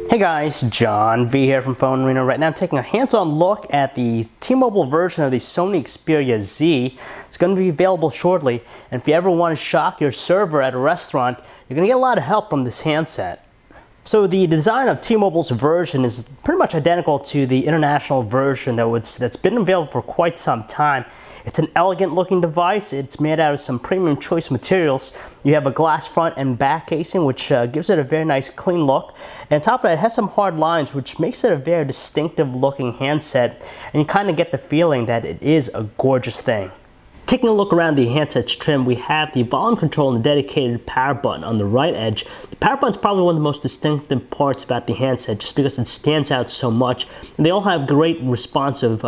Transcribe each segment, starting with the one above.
Hey guys, John V here from PhoneArena. Right now I'm taking a hands-on look at the T-Mobile version of the Sony Xperia Z. It's going to be available shortly, and if you ever want to shock your server at a restaurant, you're going to get a lot of help from this handset. So the design of T-Mobile's version is pretty much identical to the international version that's been available for quite some time. It's an elegant looking device. It's made out of some premium choice materials. You have a glass front and back casing, which gives it a very nice clean look. And on top of that, it has some hard lines, which makes it a very distinctive looking handset. And you kind of get the feeling that it is a gorgeous thing. Taking a look around the handset's trim, we have the volume control and the dedicated power button on the right edge. The power button is probably one of the most distinctive parts about the handset just because it stands out so much. And they all have great responsive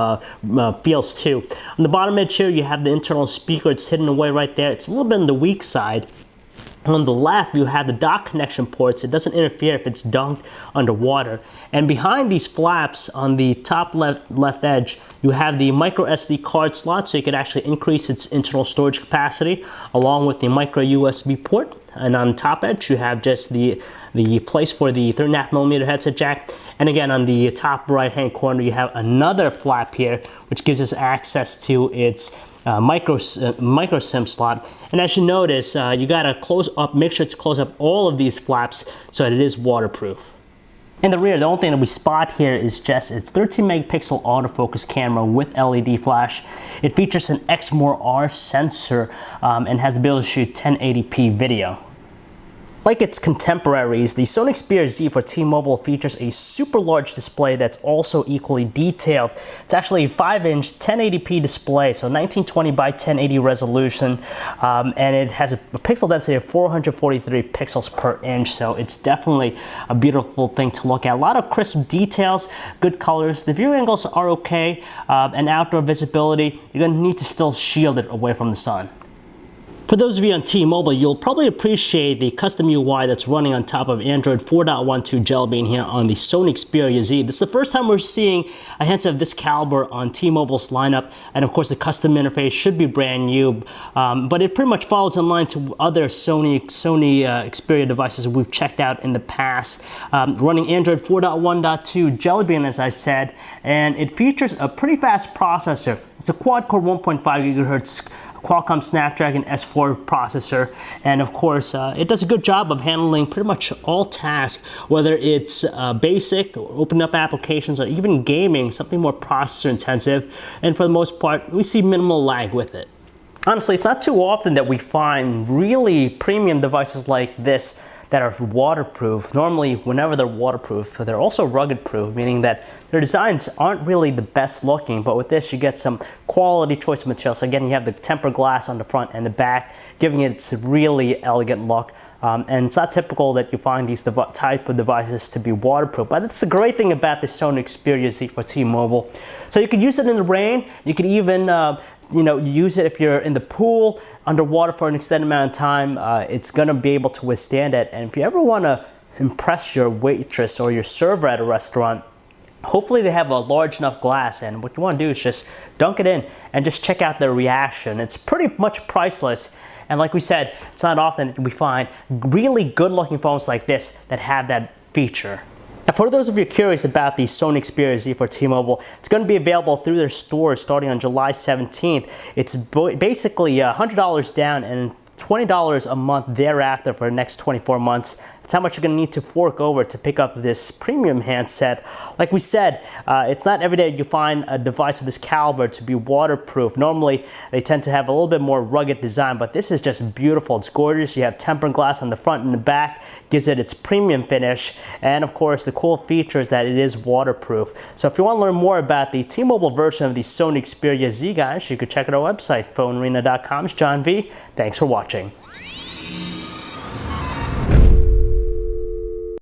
feels too. On the bottom edge here, you have the internal speaker. It's hidden away right there. It's a little bit on the weak side. On the left, you have the dock connection ports. It doesn't interfere if it's dunked underwater. And behind these flaps on the top left edge, you have the micro SD card slot, so you can actually increase its internal storage capacity along with the micro USB port. And on the top edge, you have just the place for the 3.5mm headset jack. And again, on the top right-hand corner, you have another flap here, which gives us access to its micro SIM slot. And as you notice, you gotta make sure to close up all of these flaps so that it is waterproof. In the rear, the only thing that we spot here is just its 13 megapixel autofocus camera with LED flash. It features an Exmor R sensor and has the ability to shoot 1080p video. Like its contemporaries, the Sony Xperia Z for T-Mobile features a super large display that's also equally detailed. It's actually a 5-inch 1080p display, so 1920 by 1080 resolution, and it has a pixel density of 443 pixels per inch, so it's definitely a beautiful thing to look at. A lot of crisp details, good colors. The view angles are okay, and outdoor visibility, you're going to need to still shield it away from the sun. For those of you on T-Mobile, you'll probably appreciate the custom UI that's running on top of Android 4.12 Jelly Bean here on the Sony Xperia Z. This is the first time we're seeing a handset of this caliber on T-Mobile's lineup, and of course the custom interface should be brand new, but it pretty much follows in line to other Sony Xperia devices we've checked out in the past, running Android 4.1.2 Jelly Bean, as I said, and it features a pretty fast processor. It's a quad-core 1.5 gigahertz Qualcomm Snapdragon S4 processor, and of course it does a good job of handling pretty much all tasks, whether it's basic, open up applications, or even gaming, something more processor intensive, and for the most part we see minimal lag with it. Honestly, it's not too often that we find really premium devices like this that are waterproof. Normally, whenever they're waterproof, they're also rugged proof, meaning that their designs aren't really the best looking, but with this you get some quality choice materials. So again, you have the tempered glass on the front and the back, giving it its really elegant look. And it's not typical that you find these type of devices to be waterproof, but it's a great thing about the Sony Xperia Z for T-Mobile. So you could use it in the rain, you could even use it if you're in the pool, underwater for an extended amount of time. It's gonna be able to withstand it. And if you ever wanna impress your waitress or your server at a restaurant, hopefully they have a large enough glass, and what you wanna do is just dunk it in and just check out their reaction. It's pretty much priceless. And like we said, it's not often that we find really good looking phones like this that have that feature. Now, for those of you curious about the Sony Xperia Z for T-Mobile, it's going to be available through their stores starting on July 17th. It's basically $100 down and $20 a month thereafter for the next 24 months. That's how much you're going to need to fork over to pick up this premium handset. Like we said, it's not every day you find a device of this caliber to be waterproof. Normally, they tend to have a little bit more rugged design, but this is just beautiful. It's gorgeous. You have tempered glass on the front and the back, gives it its premium finish, and of course, the cool feature is that it is waterproof. So if you want to learn more about the T-Mobile version of the Sony Xperia Z, guys, you could check out our website, PhoneArena.com. It's John V. Thanks for watching.